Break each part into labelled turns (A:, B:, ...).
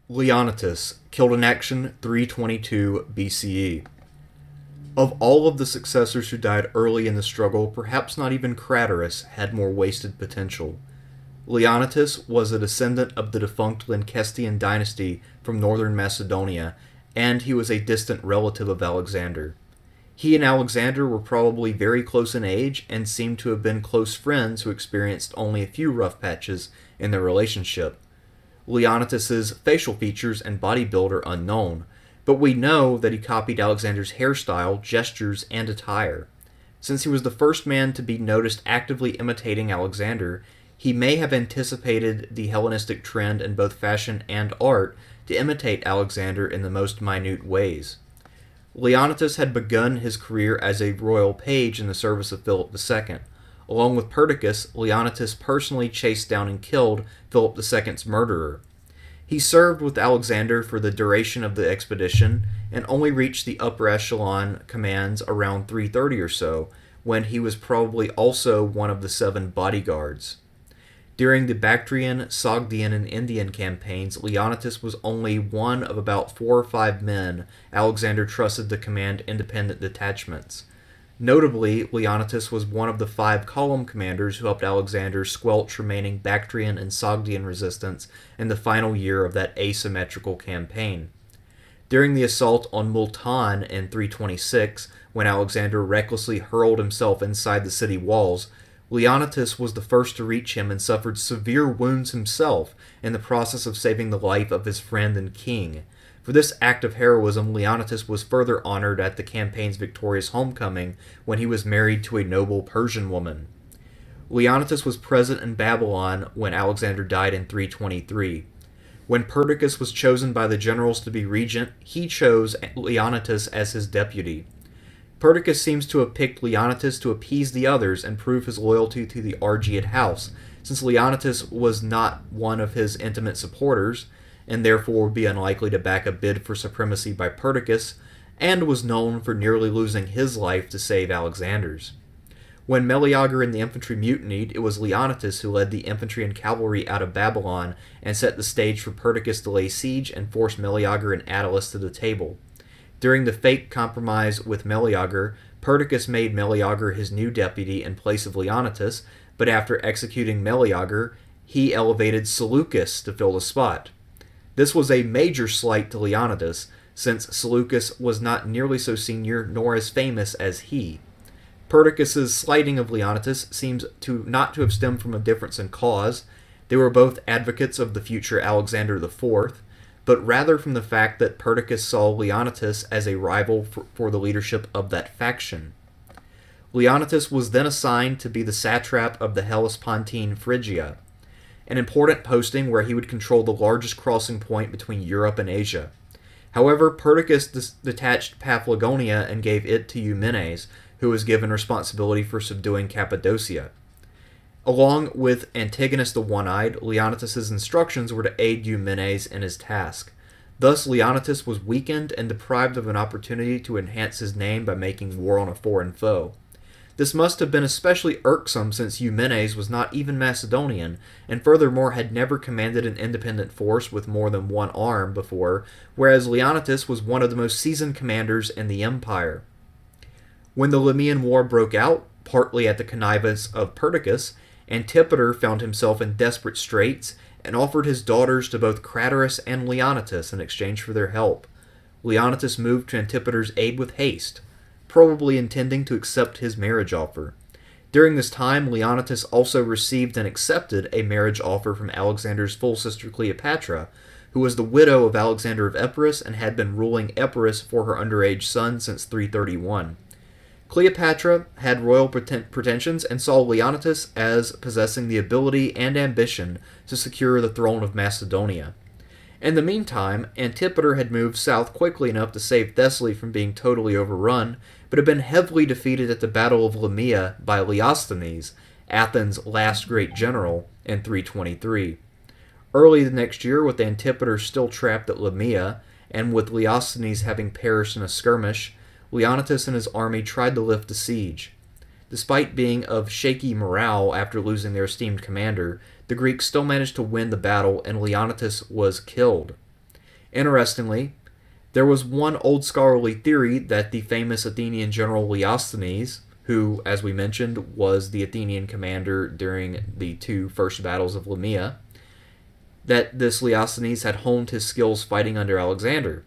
A: Leonnatos, killed in action 322 BCE. Of all of the successors who died early in the struggle, perhaps not even Craterus had more wasted potential. Leonnatos was a descendant of the defunct Lyncestian dynasty from northern Macedonia, and he was a distant relative of Alexander. He and Alexander were probably very close in age and seemed to have been close friends who experienced only a few rough patches in their relationship. Leonnatos' facial features and body build are unknown, but we know that he copied Alexander's hairstyle, gestures, and attire. Since he was the first man to be noticed actively imitating Alexander, he may have anticipated the Hellenistic trend in both fashion and art to imitate Alexander in the most minute ways. Leonnatos had begun his career as a royal page in the service of Philip II. Along with Perdiccas, Leonnatos personally chased down and killed Philip II's murderer. He served with Alexander for the duration of the expedition and only reached the upper echelon commands around 330 or so, when he was probably also one of the 7 bodyguards. During the Bactrian, Sogdian, and Indian campaigns, Leonnatos was only one of about 4 or 5 men Alexander trusted to command independent detachments. Notably, Leonnatos was one of the 5 column commanders who helped Alexander squelch remaining Bactrian and Sogdian resistance in the final year of that asymmetrical campaign. During the assault on Multan in 326, when Alexander recklessly hurled himself inside the city walls, Leonnatos was the first to reach him and suffered severe wounds himself in the process of saving the life of his friend and king. For this act of heroism, Leonnatos was further honored at the campaign's victorious homecoming when he was married to a noble Persian woman. Leonnatos was present in Babylon when Alexander died in 323. When Perdiccas was chosen by the generals to be regent, he chose Leonnatos as his deputy. Perdiccas seems to have picked Leonnatos to appease the others and prove his loyalty to the Argead house, since Leonnatos was not one of his intimate supporters, and therefore would be unlikely to back a bid for supremacy by Perdiccas, and was known for nearly losing his life to save Alexander's. When Meleager and the infantry mutinied, it was Leonnatos who led the infantry and cavalry out of Babylon and set the stage for Perdiccas to lay siege and force Meleager and Attalus to the table. During the fake compromise with Meleager, Perdiccas made Meleager his new deputy in place of Leonnatos, but after executing Meleager, he elevated Seleucus to fill the spot. This was a major slight to Leonnatos, since Seleucus was not nearly so senior nor as famous as he. Perdiccas' slighting of Leonnatos seems not to have stemmed from a difference in cause. They were both advocates of the future Alexander IV, but rather from the fact that Perdiccas saw Leonnatos as a rival for the leadership of that faction. Leonnatos was then assigned to be the satrap of the Hellespontine Phrygia, an important posting where he would control the largest crossing point between Europe and Asia. However, Perdiccas detached Paphlagonia and gave it to Eumenes, who was given responsibility for subduing Cappadocia. Along with Antigonus the One-Eyed, Leonnatos' instructions were to aid Eumenes in his task. Thus, Leonnatos was weakened and deprived of an opportunity to enhance his name by making war on a foreign foe. This must have been especially irksome since Eumenes was not even Macedonian, and furthermore had never commanded an independent force with more than one arm before, whereas Leonnatos was one of the most seasoned commanders in the empire. When the Lemian War broke out, partly at the connivance of Perdiccas, Antipater found himself in desperate straits and offered his daughters to both Craterus and Leonnatos in exchange for their help. Leonnatos moved to Antipater's aid with haste, probably intending to accept his marriage offer. During this time, Leonnatos also received and accepted a marriage offer from Alexander's full sister Cleopatra, who was the widow of Alexander of Epirus and had been ruling Epirus for her underage son since 331. Cleopatra had royal pretensions and saw Leonnatos as possessing the ability and ambition to secure the throne of Macedonia. In the meantime, Antipater had moved south quickly enough to save Thessaly from being totally overrun, but had been heavily defeated at the Battle of Lamia by Leosthenes, Athens' last great general, in 323. Early the next year, with Antipater still trapped at Lamia, and with Leosthenes having perished in a skirmish, Leonnatos and his army tried to lift the siege. Despite being of shaky morale after losing their esteemed commander, the Greeks still managed to win the battle and Leonnatos was killed. Interestingly, there was one old scholarly theory that the famous Athenian general Leosthenes, who, as we mentioned, was the Athenian commander during the two first battles of Lamia, that this Leosthenes had honed his skills fighting under Alexander.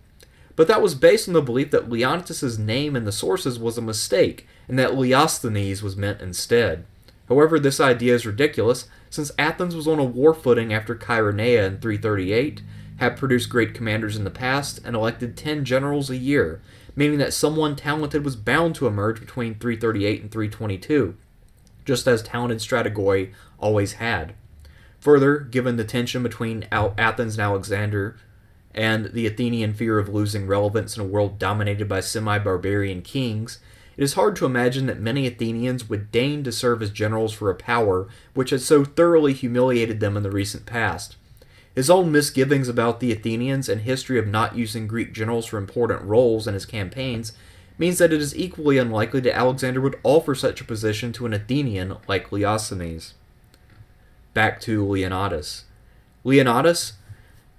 A: But that was based on the belief that Leonnatos' name in the sources was a mistake, and that Leosthenes was meant instead. However, this idea is ridiculous, since Athens was on a war footing after Chaeronea in 338, had produced great commanders in the past, and elected 10 generals a year, meaning that someone talented was bound to emerge between 338 and 322, just as talented strategoi always had. Further, given the tension between Athens and Alexander, and the Athenian fear of losing relevance in a world dominated by semi-barbarian kings, it is hard to imagine that many Athenians would deign to serve as generals for a power which had so thoroughly humiliated them in the recent past. His own misgivings about the Athenians and history of not using Greek generals for important roles in his campaigns means that it is equally unlikely that Alexander would offer such a position to an Athenian like Leosthenes. Back to Leonnatos. Leonnatos,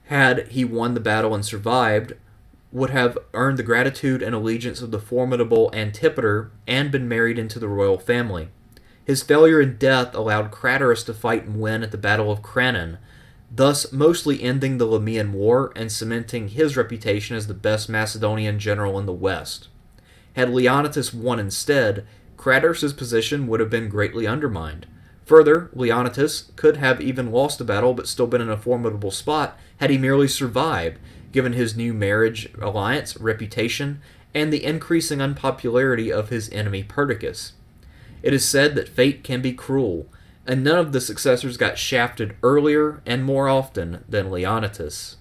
A: had he won the battle and survived, would have earned the gratitude and allegiance of the formidable Antipater and been married into the royal family. His failure and death allowed Craterus to fight and win at the Battle of Cranon, thus mostly ending the Lamian War and cementing his reputation as the best Macedonian general in the West. Had Leonnatos won instead, Craterus' position would have been greatly undermined. Further, Leonnatos could have even lost a battle but still been in a formidable spot had he merely survived, given his new marriage alliance, reputation, and the increasing unpopularity of his enemy Perdiccas. It is said that fate can be cruel, and none of the successors got shafted earlier and more often than Leonnatos.